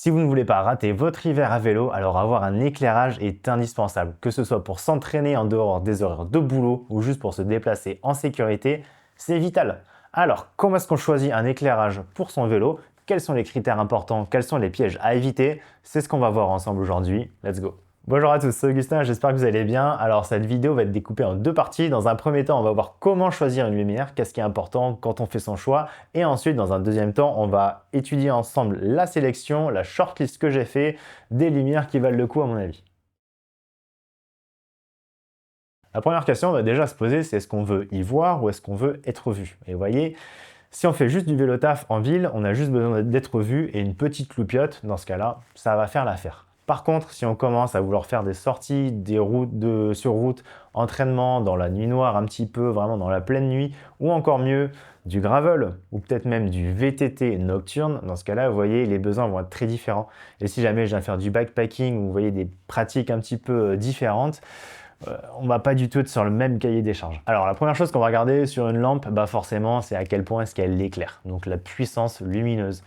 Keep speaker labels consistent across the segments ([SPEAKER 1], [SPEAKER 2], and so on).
[SPEAKER 1] Si vous ne voulez pas rater votre hiver à vélo, alors avoir un éclairage est indispensable, que ce soit pour s'entraîner en dehors des horaires de boulot ou juste pour se déplacer en sécurité, c'est vital. Alors, comment est-ce qu'on choisit un éclairage pour son vélo? Quels sont les critères importants? Quels sont les pièges à éviter? C'est ce qu'on va voir ensemble aujourd'hui. Let's go! Bonjour à tous, c'est Augustin, j'espère que vous allez bien. Alors cette vidéo va être découpée en deux parties. Dans un premier temps, on va voir comment choisir une lumière, qu'est-ce qui est important quand on fait son choix. Et ensuite, dans un deuxième temps, on va étudier ensemble la sélection, la shortlist que j'ai fait, des lumières qui valent le coup à mon avis. La première question, on va déjà se poser, c'est est-ce qu'on veut y voir ou est-ce qu'on veut être vu? Et vous voyez, si on fait juste du vélo taf en ville, on a juste besoin d'être vu et une petite loupiote, dans ce cas-là, ça va faire l'affaire. Par contre, si on commence à vouloir faire des sorties, des routes sur route, entraînement dans la nuit noire un petit peu, vraiment dans la pleine nuit, ou encore mieux, du gravel, ou peut-être même du VTT nocturne, dans ce cas-là, vous voyez, les besoins vont être très différents. Et si jamais je viens faire du bikepacking, ou vous voyez des pratiques un petit peu différentes, on va pas du tout être sur le même cahier des charges. Alors la première chose qu'on va regarder sur une lampe, bah forcément, c'est à quel point est-ce qu'elle éclaire. Donc la puissance lumineuse.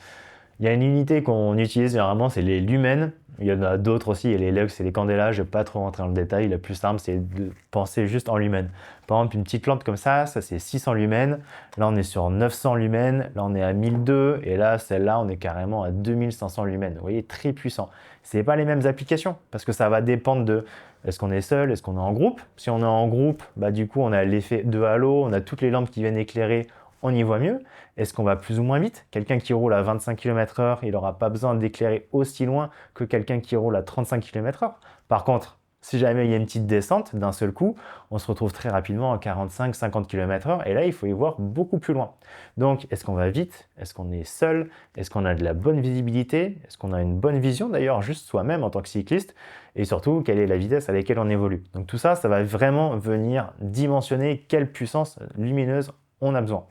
[SPEAKER 1] Il y a une unité qu'on utilise généralement, c'est les lumens. Il y en a d'autres aussi, il y a les lux et les candela, je ne vais pas trop rentrer dans le détail. Le plus simple, c'est de penser juste en lumens. Par exemple, une petite lampe comme ça c'est 600 lumens. Là, on est sur 900 lumens. Là, on est à 1200. Et là, celle-là, on est carrément à 2500 lumens. Vous voyez, très puissant. Ce n'est pas les mêmes applications parce que ça va dépendre de est-ce qu'on est seul, est-ce qu'on est en groupe. Si on est en groupe, bah, du coup, on a l'effet de halo, on a toutes les lampes qui viennent éclairer, on y voit mieux. Est-ce qu'on va plus ou moins vite? Quelqu'un qui roule à 25 km/h, il n'aura pas besoin d'éclairer aussi loin que quelqu'un qui roule à 35 km/h. Par contre, si jamais il y a une petite descente d'un seul coup, on se retrouve très rapidement à 45-50 km/h et là, il faut y voir beaucoup plus loin. Donc, est-ce qu'on va vite? Est-ce qu'on est seul? Est-ce qu'on a de la bonne visibilité? Est-ce qu'on a une bonne vision d'ailleurs, juste soi-même en tant que cycliste? Et surtout, quelle est la vitesse à laquelle on évolue? Donc tout ça, ça va vraiment venir dimensionner quelle puissance lumineuse on a besoin.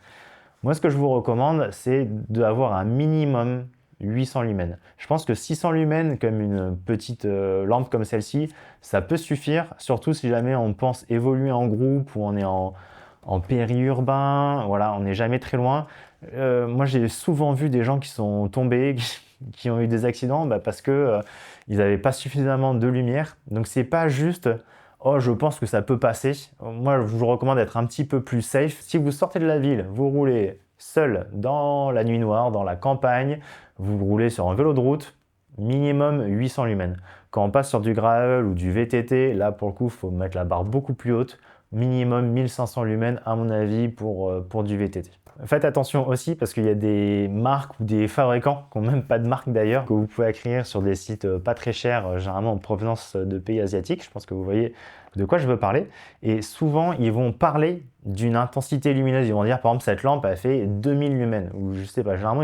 [SPEAKER 1] Moi, ce que je vous recommande, c'est d'avoir un minimum 800 lumens. Je pense que 600 lumens, comme une petite lampe comme celle-ci, ça peut suffire, surtout si jamais on pense évoluer en groupe ou on est en périurbain, voilà, on n'est jamais très loin. Moi, j'ai souvent vu des gens qui sont tombés, qui ont eu des accidents parce que ils n'avaient pas suffisamment de lumière. Donc, c'est pas juste oh, je pense que ça peut passer. Moi, je vous recommande d'être un petit peu plus safe. Si vous sortez de la ville, vous roulez seul dans la nuit noire, dans la campagne, vous roulez sur un vélo de route, minimum 800 lumens. Quand on passe sur du gravel ou du VTT, là, pour le coup, il faut mettre la barre beaucoup plus haute. Minimum 1500 lumens, à mon avis, pour du VTT. Faites attention aussi parce qu'il y a des marques ou des fabricants qui n'ont même pas de marque d'ailleurs que vous pouvez acquérir sur des sites pas très chers, généralement en provenance de pays asiatiques. Je pense que vous voyez de quoi je veux parler. Et souvent, ils vont parler d'une intensité lumineuse. Ils vont dire, par exemple, cette lampe a fait 2000 lumens. Ou je sais pas, généralement,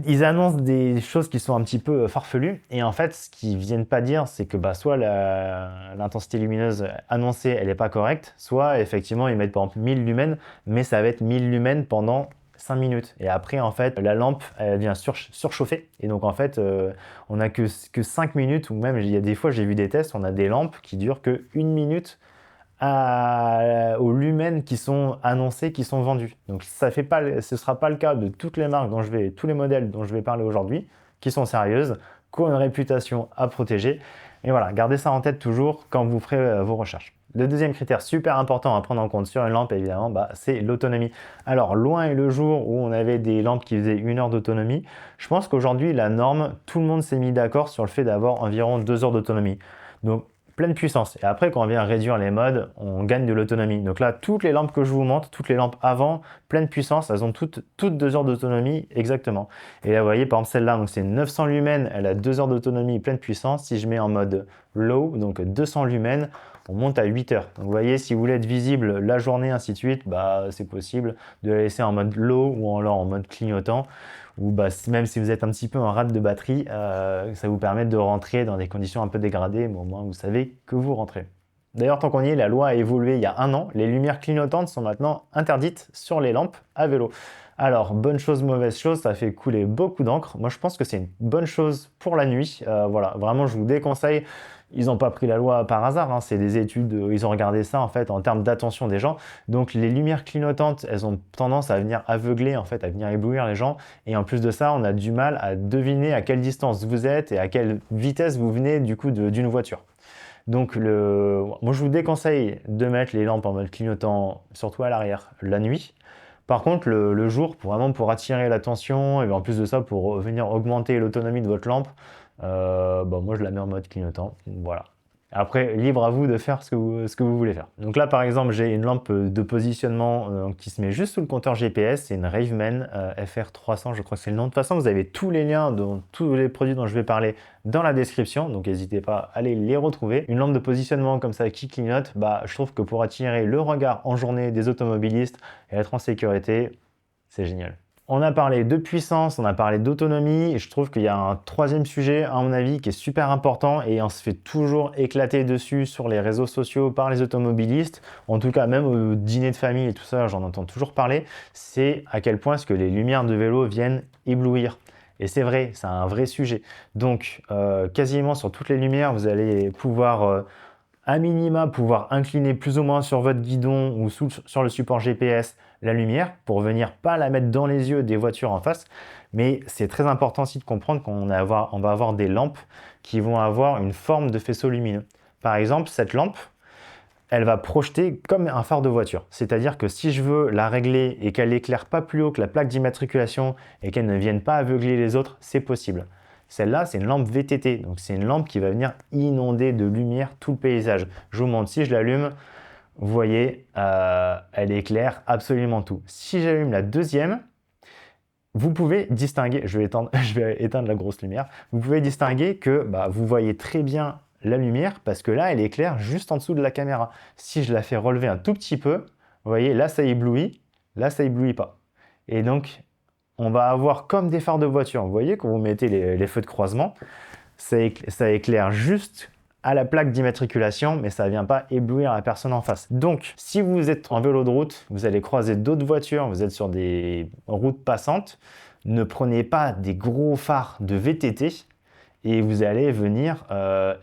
[SPEAKER 1] ils annoncent des choses qui sont un petit peu farfelues et en fait ce qu'ils viennent pas dire c'est que soit l'intensité lumineuse annoncée elle n'est pas correcte, soit effectivement ils mettent par exemple 1000 lumens mais ça va être 1000 lumens pendant 5 minutes et après en fait la lampe elle vient surchauffer et donc en fait on a que 5 minutes ou même il y a des fois j'ai vu des tests on a des lampes qui durent que 1 minute aux lumens qui sont annoncés, qui sont vendus. Donc ce ne sera pas le cas de toutes les marques tous les modèles dont je vais parler aujourd'hui, qui sont sérieuses, qui ont une réputation à protéger. Et voilà, gardez ça en tête toujours quand vous ferez vos recherches. Le deuxième critère super important à prendre en compte sur une lampe, évidemment, c'est l'autonomie. Alors, loin est le jour où on avait des lampes qui faisaient 1 heure d'autonomie. Je pense qu'aujourd'hui, la norme, tout le monde s'est mis d'accord sur le fait d'avoir environ 2 heures d'autonomie. Donc, pleine puissance. Et après, quand on vient réduire les modes, on gagne de l'autonomie. Donc là, toutes les lampes que je vous montre, toutes les lampes avant, pleine puissance, elles ont toutes 2 heures d'autonomie exactement. Et là, vous voyez, par exemple, celle-là, donc c'est 900 lumens, elle a 2 heures d'autonomie pleine puissance. Si je mets en mode low, donc 200 lumens, on monte à 8 heures. Donc vous voyez, si vous voulez être visible la journée, ainsi de suite, c'est possible de la laisser en mode low ou en mode clignotant. Ou même si vous êtes un petit peu en rate de batterie, ça vous permet de rentrer dans des conditions un peu dégradées, mais au moins vous savez que vous rentrez. D'ailleurs, tant qu'on y est, la loi a évolué il y a 1 an. Les lumières clignotantes sont maintenant interdites sur les lampes à vélo. Alors, bonne chose, mauvaise chose, ça fait couler beaucoup d'encre. Moi, je pense que c'est une bonne chose pour la nuit. Voilà, vraiment, je vous déconseille. Ils n'ont pas pris la loi par hasard, hein. C'est des études, ils ont regardé ça en fait en termes d'attention des gens. Donc les lumières clignotantes, elles ont tendance à venir aveugler en fait, à venir éblouir les gens. Et en plus de ça, on a du mal à deviner à quelle distance vous êtes et à quelle vitesse vous venez du coup d'une voiture. Donc moi je vous déconseille de mettre les lampes en mode clignotant, surtout à l'arrière, la nuit. Par contre, le jour, vraiment pour attirer l'attention, et en plus de ça, pour venir augmenter l'autonomie de votre lampe, moi je la mets en mode clignotant. Voilà. Après, libre à vous de faire ce que vous voulez faire. Donc là, par exemple, j'ai une lampe de positionnement qui se met juste sous le compteur GPS. C'est une Raveman FR300, je crois que c'est le nom. De toute façon, vous avez tous les liens de tous les produits dont je vais parler dans la description. Donc n'hésitez pas à aller les retrouver. Une lampe de positionnement comme ça qui clignote, je trouve que pour attirer le regard en journée des automobilistes et être en sécurité, c'est génial. On a parlé de puissance, on a parlé d'autonomie, et je trouve qu'il y a un troisième sujet, à mon avis, qui est super important, et on se fait toujours éclater dessus sur les réseaux sociaux par les automobilistes, en tout cas même au dîner de famille et tout ça, j'en entends toujours parler, c'est à quel point est-ce que les lumières de vélo viennent éblouir. Et c'est vrai, c'est un vrai sujet. Donc, quasiment sur toutes les lumières, vous allez pouvoir à minima pouvoir incliner plus ou moins sur votre guidon ou sur le support GPS la lumière pour venir pas la mettre dans les yeux des voitures en face. Mais c'est très important aussi de comprendre qu'on va avoir des lampes qui vont avoir une forme de faisceau lumineux. Par exemple, cette lampe, elle va projeter comme un phare de voiture. C'est-à-dire que si je veux la régler et qu'elle éclaire pas plus haut que la plaque d'immatriculation et qu'elle ne vienne pas aveugler les autres, c'est possible. Celle-là, c'est une lampe VTT, donc c'est une lampe qui va venir inonder de lumière tout le paysage. Je vous montre, si je l'allume, vous voyez, elle éclaire absolument tout. Si j'allume la deuxième, vous pouvez distinguer, je vais éteindre la grosse lumière, vous pouvez distinguer que vous voyez très bien la lumière parce que là, elle éclaire juste en dessous de la caméra. Si je la fais relever un tout petit peu, vous voyez, là, ça éblouit pas. Et donc, on va avoir comme des phares de voiture. Vous voyez, quand vous mettez les feux de croisement, ça éclaire juste à la plaque d'immatriculation, mais ça ne vient pas éblouir la personne en face. Donc, si vous êtes en vélo de route, vous allez croiser d'autres voitures, vous êtes sur des routes passantes, ne prenez pas des gros phares de VTT et vous allez venir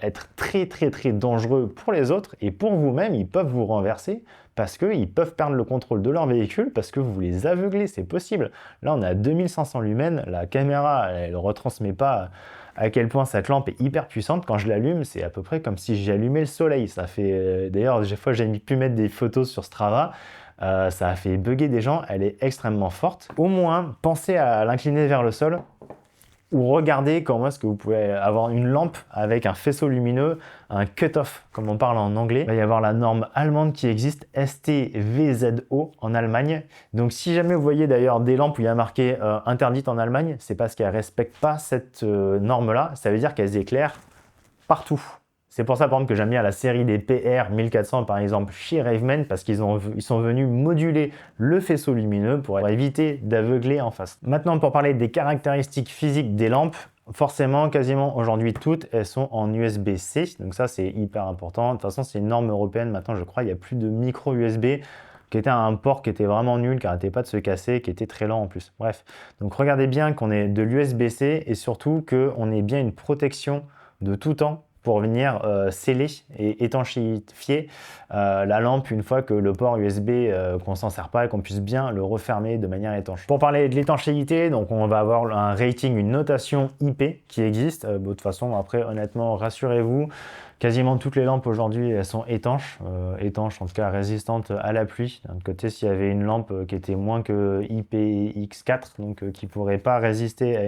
[SPEAKER 1] être très très très dangereux pour les autres et pour vous-même, ils peuvent vous renverser parce qu'ils peuvent perdre le contrôle de leur véhicule parce que vous les aveuglez, c'est possible. Là, on est à 2500 lumens, la caméra, elle ne retransmet pas à quel point cette lampe est hyper puissante. Quand je l'allume, c'est à peu près comme si j'allumais le soleil. Ça fait, d'ailleurs, des fois, j'ai pu mettre des photos sur Strava. Ça a fait bugger des gens, elle est extrêmement forte. Au moins, pensez à l'incliner vers le sol ou regardez comment est-ce que vous pouvez avoir une lampe avec un faisceau lumineux, un cut-off, comme on parle en anglais. Il va y avoir la norme allemande qui existe, STVZO en Allemagne. Donc si jamais vous voyez d'ailleurs des lampes où il y a marqué interdite en Allemagne, c'est parce qu'elles ne respectent pas cette norme-là. Ça veut dire qu'elles éclairent partout. C'est pour ça, par exemple, que j'aime bien la série des PR 1400, par exemple, chez Raveman, parce qu'ils sont venus moduler le faisceau lumineux pour éviter d'aveugler en face. Maintenant, pour parler des caractéristiques physiques des lampes, forcément, quasiment aujourd'hui, toutes, elles sont en USB-C. Donc ça, c'est hyper important. De toute façon, c'est une norme européenne. Maintenant, je crois, il n'y a plus de micro USB, qui était un port qui était vraiment nul, qui n'arrêtait pas de se casser, qui était très lent en plus. Bref, donc regardez bien qu'on ait de l'USB-C et surtout qu'on ait bien une protection de tout temps pour venir sceller et étanchéifier la lampe une fois que le port USB qu'on s'en sert pas et qu'on puisse bien le refermer de manière étanche. Pour parler de l'étanchéité, donc on va avoir un rating, une notation IP qui existe. De toute façon, après, honnêtement, rassurez-vous, quasiment toutes les lampes aujourd'hui, elles sont étanches, en tout cas résistantes à la pluie. D'un autre côté, s'il y avait une lampe qui était moins que IPX4, donc qui ne pourrait pas résister à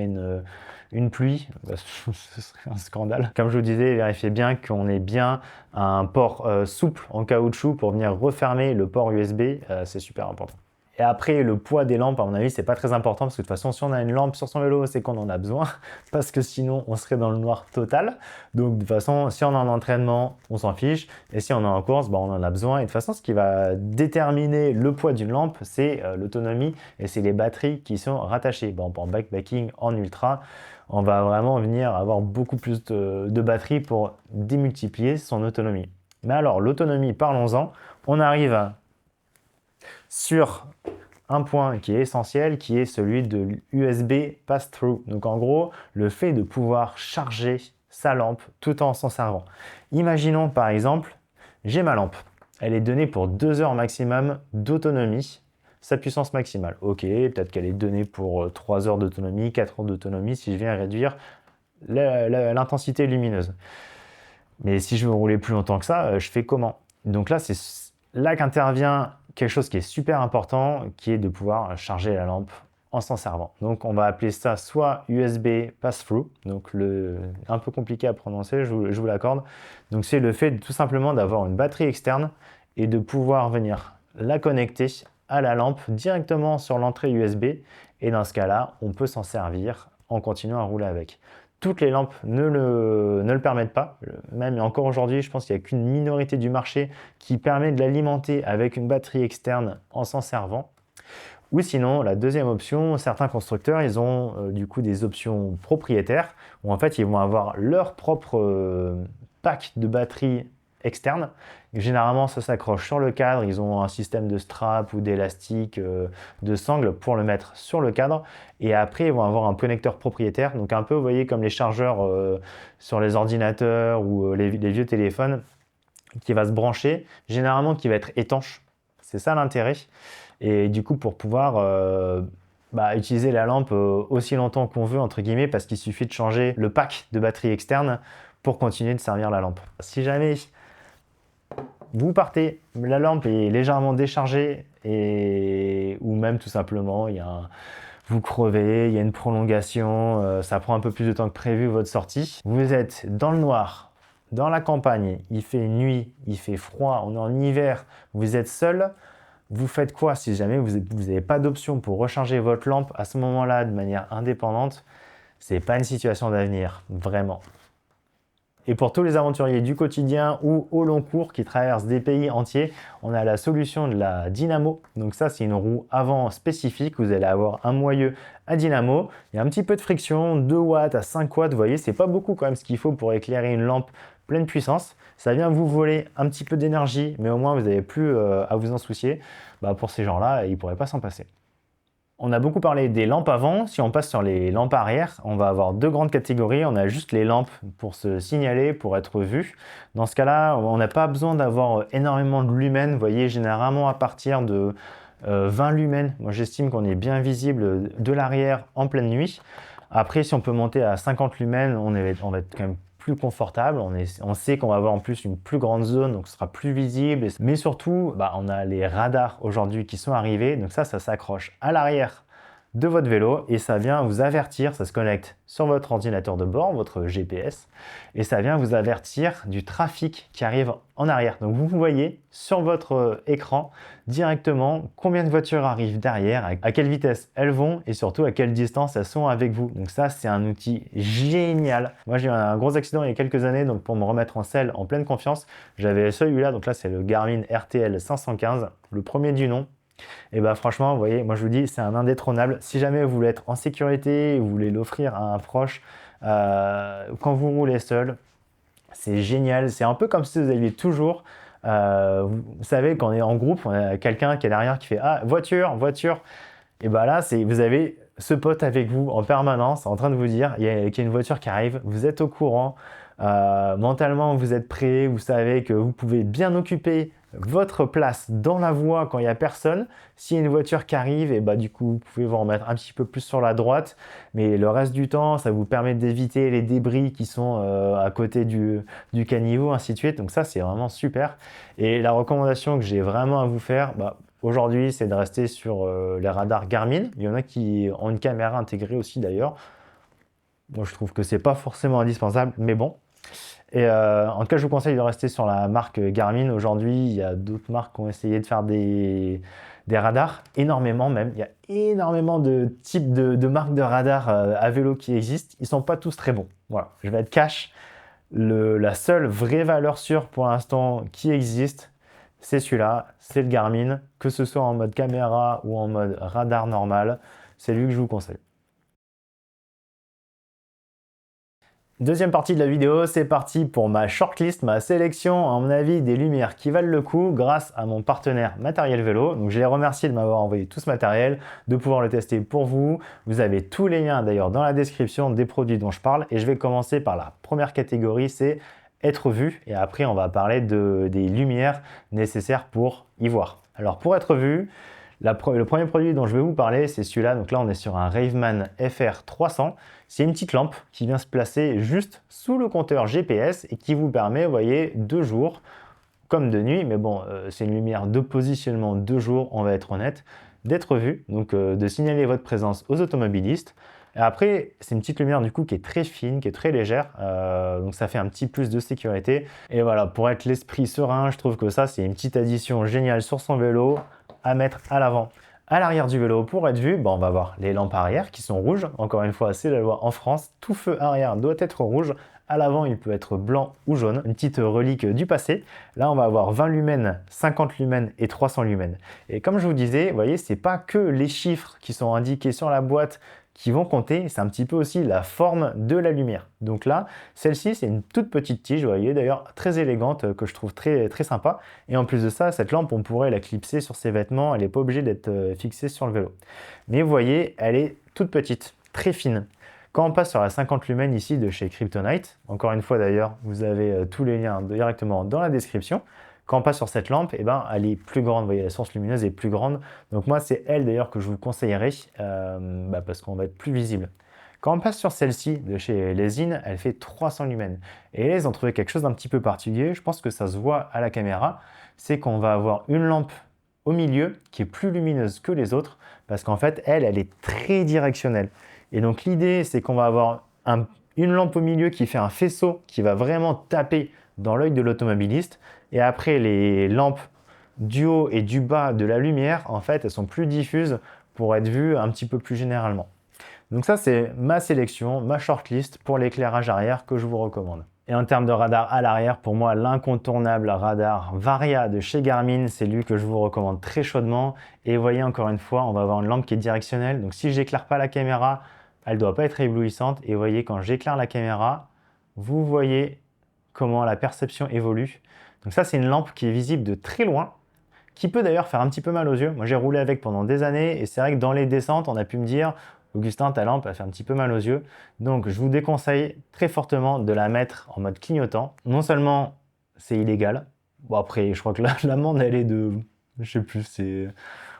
[SPEAKER 1] une pluie, ce serait un scandale. Comme je vous disais, vérifiez bien qu'on ait bien un port souple en caoutchouc pour venir refermer le port USB, c'est super important. Et après, le poids des lampes, à mon avis, c'est pas très important parce que de toute façon, si on a une lampe sur son vélo, c'est qu'on en a besoin parce que sinon, on serait dans le noir total. Donc, de toute façon, si on est en entraînement, on s'en fiche. Et si on est en course, on en a besoin. Et de toute façon, ce qui va déterminer le poids d'une lampe, c'est l'autonomie et c'est les batteries qui sont rattachées. En backpacking, en ultra, on va vraiment venir avoir beaucoup plus de batterie pour démultiplier son autonomie. Mais alors, l'autonomie, parlons-en. On arrive sur un point qui est essentiel, qui est celui de l'USB pass-through. Donc en gros, le fait de pouvoir charger sa lampe tout en s'en servant. Imaginons par exemple, j'ai ma lampe. Elle est donnée pour 2 heures maximum d'autonomie, sa puissance maximale. Ok, peut-être qu'elle est donnée pour 3 heures d'autonomie, 4 heures d'autonomie si je viens réduire l'intensité lumineuse. Mais si je veux rouler plus longtemps que ça, je fais comment? Donc là, c'est là qu'intervient quelque chose qui est super important, qui est de pouvoir charger la lampe en s'en servant. Donc on va appeler ça soit USB pass-through, donc un peu compliqué à prononcer, je vous l'accorde. Donc c'est le fait tout simplement d'avoir une batterie externe et de pouvoir venir la connecter à la lampe directement sur l'entrée USB. Et dans ce cas-là, on peut s'en servir en continuant à rouler avec. Toutes les lampes ne le permettent pas. Même encore aujourd'hui, je pense qu'il n'y a qu'une minorité du marché qui permet de l'alimenter avec une batterie externe en s'en servant. Ou sinon, la deuxième option, certains constructeurs, ils ont du coup des options propriétaires où en fait, ils vont avoir leur propre pack de batterie externe. Généralement, ça s'accroche sur le cadre. Ils ont un système de strap ou d'élastique, de sangle pour le mettre sur le cadre. Et après, ils vont avoir un connecteur propriétaire. Donc un peu, vous voyez, comme les chargeurs sur les ordinateurs ou les vieux téléphones qui va se brancher, généralement qui va être étanche. C'est ça l'intérêt. Et du coup, pour pouvoir utiliser la lampe aussi longtemps qu'on veut, entre guillemets, parce qu'il suffit de changer le pack de batterie externe pour continuer de servir la lampe. Si jamais vous partez, la lampe est légèrement déchargée ou même tout simplement, vous crevez, il y a une prolongation, ça prend un peu plus de temps que prévu votre sortie. Vous êtes dans le noir, dans la campagne, il fait nuit, il fait froid, on est en hiver, vous êtes seul. Vous faites quoi si jamais vous n'avez pas d'option pour recharger votre lampe à ce moment-là de manière indépendante? C'est pas une situation d'avenir, vraiment. Et pour tous les aventuriers du quotidien ou au long cours qui traversent des pays entiers, on a la solution de la dynamo. Donc ça, c'est une roue avant spécifique. Vous allez avoir un moyeu à dynamo. Il y a un petit peu de friction, 2 watts à 5 watts. Vous voyez, c'est pas beaucoup quand même ce qu'il faut pour éclairer une lampe pleine puissance. Ça vient vous voler un petit peu d'énergie, mais au moins vous n'avez plus à vous en soucier. Pour ces gens-là, ils ne pourraient pas s'en passer. On a beaucoup parlé des lampes avant. Si on passe sur les lampes arrière, on va avoir 2 grandes catégories. On a juste les lampes pour se signaler, pour être vu. Dans ce cas-là, on n'a pas besoin d'avoir énormément de lumens. Vous voyez, généralement à partir de 20 lumens, moi j'estime qu'on est bien visible de l'arrière en pleine nuit. Après, si on peut monter à 50 lumens, on va être quand même plus confortable. On sait qu'on va avoir en plus une plus grande zone, donc ce sera plus visible. Mais surtout, on a les radars aujourd'hui qui sont arrivés. Donc ça s'accroche à l'arrière de votre vélo et ça vient vous avertir, ça se connecte sur votre ordinateur de bord, votre GPS, et ça vient vous avertir du trafic qui arrive en arrière. Donc vous voyez sur votre écran directement combien de voitures arrivent derrière, à quelle vitesse elles vont et surtout à quelle distance elles sont avec vous. Donc ça, c'est un outil génial. Moi, j'ai eu un gros accident il y a quelques années, donc pour me remettre en selle en pleine confiance, j'avais celui-là, donc là c'est le Garmin RTL 515, le premier du nom. Et franchement, vous voyez, moi je vous dis, c'est un indétrônable. Si jamais vous voulez être en sécurité, vous voulez l'offrir à un proche, quand vous roulez seul, c'est génial. C'est un peu comme si vous aviez toujours, vous savez, quand on est en groupe, on a quelqu'un qui est derrière qui fait «Ah, voiture, voiture». Et là, vous avez ce pote avec vous en permanence en train de vous dire qu'il y a une voiture qui arrive, vous êtes au courant, mentalement vous êtes prêt, vous savez que vous pouvez bien occuper votre place dans la voie quand il n'y a personne. S'il y a une voiture qui arrive, et du coup vous pouvez vous remettre un petit peu plus sur la droite, mais le reste du temps ça vous permet d'éviter les débris qui sont à côté du caniveau, ainsi de suite. Donc ça, c'est vraiment super. Et la recommandation que j'ai vraiment à vous faire, aujourd'hui, c'est de rester sur les radars Garmin. Il y en a qui ont une caméra intégrée aussi d'ailleurs. Moi, je trouve que c'est pas forcément indispensable, mais bon. Et en tout cas, je vous conseille de rester sur la marque Garmin. Aujourd'hui, il y a d'autres marques qui ont essayé de faire des radars, énormément même. Il y a énormément de types de marques de radars à vélo qui existent. Ils sont pas tous très bons. Voilà, je vais être cash. La seule vraie valeur sûre pour l'instant qui existe, c'est celui-là, c'est le Garmin, que ce soit en mode caméra ou en mode radar normal, c'est lui que je vous conseille. Deuxième partie de la vidéo, c'est parti pour ma shortlist, ma sélection, à mon avis, des lumières qui valent le coup grâce à mon partenaire Matériel Vélo. Donc je les remercie de m'avoir envoyé tout ce matériel, de pouvoir le tester pour vous. Vous avez tous les liens d'ailleurs dans la description des produits dont je parle. Et je vais commencer par la première catégorie, c'est être vu. Et après, on va parler des lumières nécessaires pour y voir. Alors pour être vu, le premier produit dont je vais vous parler, c'est celui-là. Donc là, on est sur un Raveman FR 300. C'est une petite lampe qui vient se placer juste sous le compteur GPS et qui vous permet, vous voyez, de jour comme de nuit, mais bon, c'est une lumière de positionnement de jour, on va être honnête, d'être vu, donc de signaler votre présence aux automobilistes. Et après, c'est une petite lumière du coup qui est très fine, qui est très légère, donc ça fait un petit plus de sécurité. Et voilà, pour être l'esprit serein, je trouve que ça, c'est une petite addition géniale sur son vélo à mettre à l'avant. À l'arrière du vélo, pour être vu, on va voir les lampes arrière qui sont rouges. Encore une fois, c'est la loi en France. Tout feu arrière doit être rouge. À l'avant, il peut être blanc ou jaune. Une petite relique du passé. Là, on va avoir 20 lumens, 50 lumens et 300 lumens. Et comme je vous disais, vous voyez, c'est pas que les chiffres qui sont indiqués sur la boîte qui vont compter, c'est un petit peu aussi la forme de la lumière. Donc là, celle-ci, c'est une toute petite tige, vous voyez, d'ailleurs très élégante, que je trouve très, très sympa. Et en plus de ça, cette lampe, on pourrait la clipser sur ses vêtements, elle n'est pas obligée d'être fixée sur le vélo. Mais vous voyez, elle est toute petite, très fine. Quand on passe sur la 50 lumens ici de chez Kryptonite, encore une fois d'ailleurs, vous avez tous les liens directement dans la description. Quand on passe sur cette lampe, elle est plus grande, vous voyez, la source lumineuse est plus grande. Donc moi, c'est elle d'ailleurs que je vous conseillerais parce qu'on va être plus visible. Quand on passe sur celle-ci de chez Lesin, elle fait 300 lumens. Et là, ils ont trouvé quelque chose d'un petit peu particulier, je pense que ça se voit à la caméra, c'est qu'on va avoir une lampe au milieu qui est plus lumineuse que les autres parce qu'en fait, elle est très directionnelle. Et donc l'idée, c'est qu'on va avoir une lampe au milieu qui fait un faisceau qui va vraiment taper dans l'œil de l'automobiliste. Et après, les lampes du haut et du bas de la lumière, en fait, elles sont plus diffuses pour être vues un petit peu plus généralement. Donc ça, c'est ma sélection, ma shortlist pour l'éclairage arrière que je vous recommande. Et en termes de radar à l'arrière, pour moi, l'incontournable radar Varia de chez Garmin, c'est lui que je vous recommande très chaudement. Et vous voyez, encore une fois, on va avoir une lampe qui est directionnelle. Donc si je n'éclaire pas la caméra, elle ne doit pas être éblouissante. Et vous voyez, quand j'éclaire la caméra, vous voyez comment la perception évolue. Donc ça, c'est une lampe qui est visible de très loin, qui peut d'ailleurs faire un petit peu mal aux yeux. Moi, j'ai roulé avec pendant des années et c'est vrai que dans les descentes, on a pu me dire « Augustin, ta lampe, elle fait un petit peu mal aux yeux. » Donc, je vous déconseille très fortement de la mettre en mode clignotant. Non seulement c'est illégal, bon après, je crois que l'amende, elle est de, je sais plus, c'est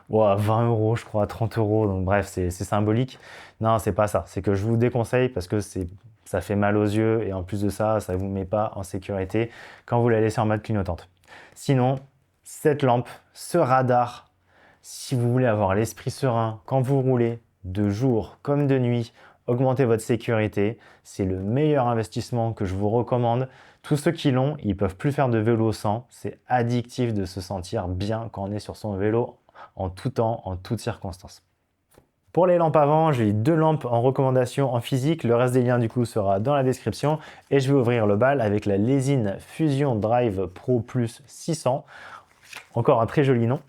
[SPEAKER 1] 20 euros, je crois, 30 euros. Donc bref, c'est symbolique. Non, c'est pas ça. C'est que je vous déconseille parce que ça fait mal aux yeux et en plus de ça, ça ne vous met pas en sécurité quand vous la laissez en mode clignotante. Sinon, cette lampe, ce radar, si vous voulez avoir l'esprit serein quand vous roulez, de jour comme de nuit, augmenter votre sécurité, c'est le meilleur investissement que je vous recommande. Tous ceux qui l'ont, ils ne peuvent plus faire de vélo sans. C'est addictif de se sentir bien quand on est sur son vélo en tout temps, en toutes circonstances. Pour les lampes avant, j'ai 2 lampes en recommandation en physique. Le reste des liens du coup sera dans la description. Et je vais ouvrir le bal avec la Lesin Fusion Drive Pro Plus 600. Encore un très joli nom.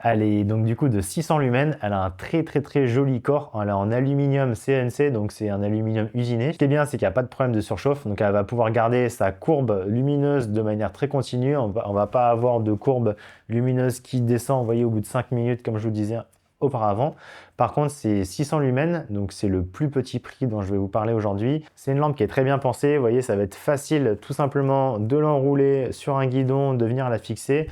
[SPEAKER 1] Elle est donc du coup de 600 lumens, elle a un très joli corps, elle est en aluminium CNC, donc c'est un aluminium usiné. Ce qui est bien, c'est qu'il n'y a pas de problème de surchauffe, donc elle va pouvoir garder sa courbe lumineuse de manière très continue, on va pas avoir de courbe lumineuse qui descend, vous voyez, au bout de 5 minutes, comme je vous disais auparavant. Par contre, c'est 600 lumens, donc c'est le plus petit prix dont je vais vous parler aujourd'hui. C'est une lampe qui est très bien pensée, vous voyez, ça va être facile tout simplement de l'enrouler sur un guidon, de venir la fixer.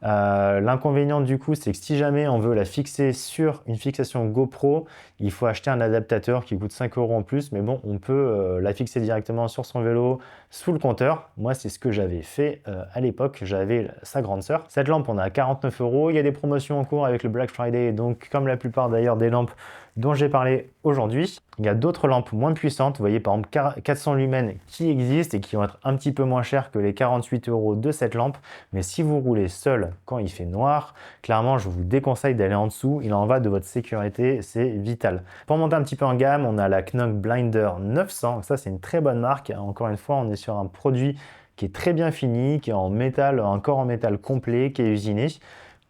[SPEAKER 1] L'inconvénient du coup, c'est que si jamais on veut la fixer sur une fixation GoPro, il faut acheter un adaptateur qui coûte 5 euros en plus, mais bon, on peut la fixer directement sur son vélo sous le compteur. Moi, c'est ce que j'avais fait à l'époque, j'avais sa grande sœur. Cette lampe, on a 49 euros. Il y a des promotions en cours avec le Black Friday, donc comme la plupart d'ailleurs des lampes dont j'ai parlé aujourd'hui. Il y a d'autres lampes moins puissantes, vous voyez par exemple 400 lumens qui existent et qui vont être un petit peu moins chères que les 48 euros de cette lampe. Mais si vous roulez seul quand il fait noir, clairement je vous déconseille d'aller en dessous. Il en va de votre sécurité, c'est vital. Pour monter un petit peu en gamme, on a la Knock Blinder 900. Ça c'est une très bonne marque. Encore une fois, on est sur un produit qui est très bien fini, qui est en métal, un corps en métal complet, qui est usiné.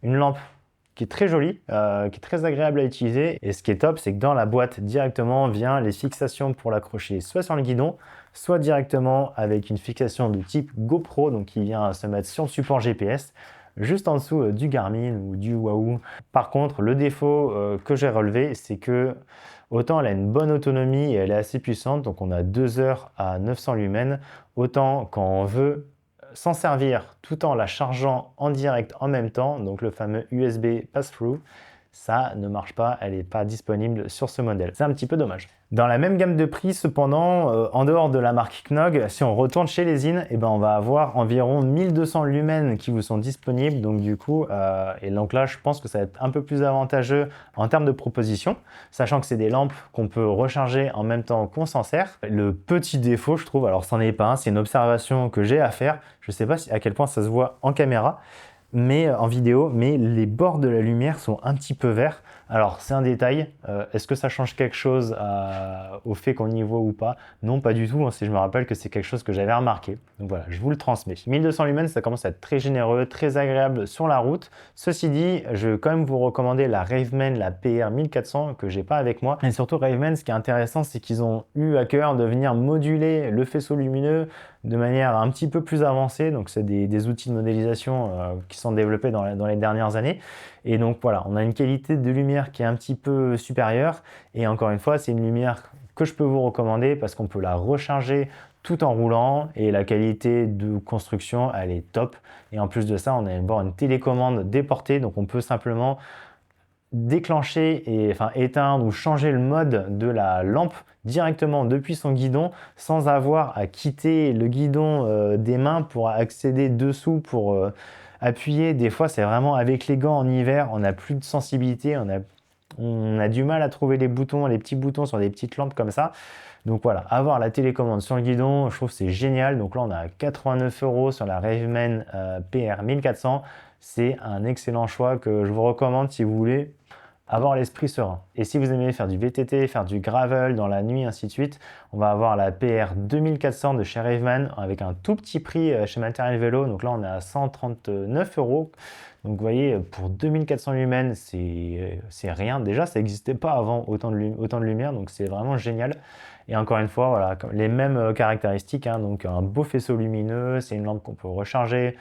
[SPEAKER 1] Une lampe qui est très joli, qui est très agréable à utiliser. Et ce qui est top, c'est que dans la boîte directement vient les fixations pour l'accrocher soit sur le guidon, soit directement avec une fixation de type GoPro, donc qui vient se mettre sur le support GPS, juste en dessous du Garmin ou du Wahoo. Par contre, le défaut que j'ai relevé, c'est que autant elle a une bonne autonomie et elle est assez puissante, donc on a 2 heures à 900 lumens, autant quand on veut s'en servir tout en la chargeant en direct en même temps, donc le fameux USB pass-through, ça ne marche pas, elle n'est pas disponible sur ce modèle. C'est un petit peu dommage. Dans la même gamme de prix, cependant, en dehors de la marque Knog, si on retourne chez Lesin, eh ben, on va avoir environ 1200 lumens qui vous sont disponibles. Donc du coup, et donc là, je pense que ça va être un peu plus avantageux en termes de proposition, sachant que c'est des lampes qu'on peut recharger en même temps qu'on s'en sert. Le petit défaut, je trouve, alors c'en est pas un, c'est une observation que j'ai à faire. Je ne sais pas à quel point ça se voit en caméra, mais en vidéo, mais les bords de la lumière sont un petit peu verts. Alors c'est un détail, est-ce que ça change quelque chose au fait qu'on y voit ou pas? Non, pas du tout, hein, si je me rappelle que c'est quelque chose que j'avais remarqué. Donc voilà, je vous le transmets. 1200 lumens, ça commence à être très généreux, très agréable sur la route. Ceci dit, je vais quand même vous recommander la Raveman, la PR 1400 que j'ai pas avec moi. Et surtout Raveman, ce qui est intéressant, c'est qu'ils ont eu à cœur de venir moduler le faisceau lumineux de manière un petit peu plus avancée. Donc c'est des outils de modélisation qui sont développés dans les dernières années. Et donc voilà, on a une qualité de lumière qui est un petit peu supérieure. Et encore une fois, c'est une lumière que je peux vous recommander parce qu'on peut la recharger tout en roulant et la qualité de construction, elle est top. Et en plus de ça, on a une télécommande déportée, donc on peut simplement déclencher et éteindre ou changer le mode de la lampe directement depuis son guidon sans avoir à quitter le guidon des mains pour accéder dessous pour appuyer. Des fois, c'est vraiment avec les gants en hiver, on n'a plus de sensibilité, on a du mal à trouver les boutons, les petits boutons sur des petites lampes comme ça. Donc voilà, avoir la télécommande sur le guidon, je trouve que c'est génial. Donc là, on a 89 € sur la Raveman PR 1400. C'est un excellent choix que je vous recommande si vous voulez avoir l'esprit serein. Et si vous aimez faire du VTT, faire du gravel dans la nuit, ainsi de suite, on va avoir la PR 2400 de chez Raveman avec un tout petit prix chez Matériel Vélo. Donc là, on est à 139 €. Donc vous voyez, pour 2400 lumens, c'est rien. Déjà, ça n'existait pas avant autant de lumière, donc c'est vraiment génial. Et encore une fois, voilà, les mêmes caractéristiques, hein, donc un beau faisceau lumineux, c'est une lampe qu'on peut recharger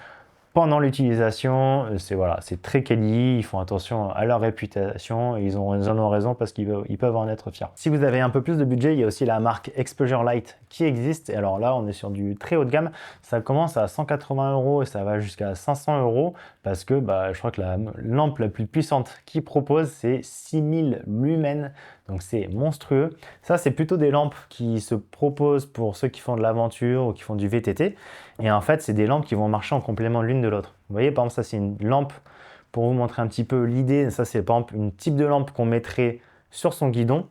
[SPEAKER 1] pendant l'utilisation, c'est très quali, ils font attention à leur réputation et ils en ont raison parce qu'ils peuvent en être fiers. Si vous avez un peu plus de budget, il y a aussi la marque Exposure Light qui existe. Et alors là, on est sur du très haut de gamme. Ça commence à 180 € et ça va jusqu'à 500 € parce que je crois que la lampe la plus puissante qu'ils proposent, c'est 6000 lumens. Donc c'est monstrueux. Ça, c'est plutôt des lampes qui se proposent pour ceux qui font de l'aventure ou qui font du VTT. Et en fait, c'est des lampes qui vont marcher en complément l'une de l'autre. Vous voyez, par exemple, ça, c'est une lampe, pour vous montrer un petit peu l'idée, ça, c'est par exemple une type de lampe qu'on mettrait sur son guidon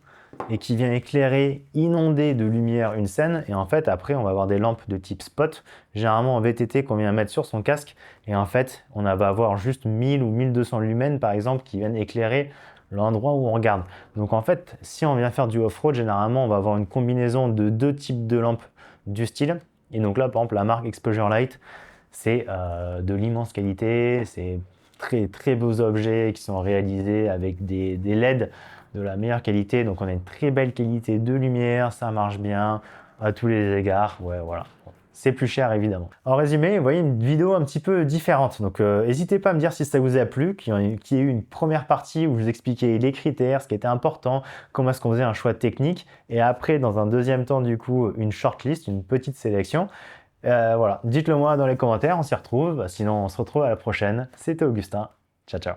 [SPEAKER 1] et qui vient éclairer, inonder de lumière une scène. Et en fait, après, on va avoir des lampes de type spot, généralement en VTT qu'on vient mettre sur son casque. Et en fait, on va avoir juste 1000 ou 1200 lumens, par exemple, qui viennent éclairer l'endroit où on regarde. Donc en fait, si on vient faire du off-road, généralement, on va avoir une combinaison de 2 types de lampes du style. Et donc là, par exemple, la marque Exposure Light, c'est de l'immense qualité, c'est très très beaux objets qui sont réalisés avec des LED de la meilleure qualité. Donc on a une très belle qualité de lumière, ça marche bien à tous les égards. Ouais, voilà. C'est plus cher évidemment. En résumé, vous voyez une vidéo un petit peu différente. Donc n'hésitez pas à me dire si ça vous a plu, qu'il y ait eu une première partie où je vous expliquais les critères, ce qui était important, comment est-ce qu'on faisait un choix technique, et après dans un deuxième temps du coup une shortlist, une petite sélection. Voilà, dites-le moi dans les commentaires, on s'y retrouve. Sinon on se retrouve à la prochaine. C'était Augustin. Ciao ciao.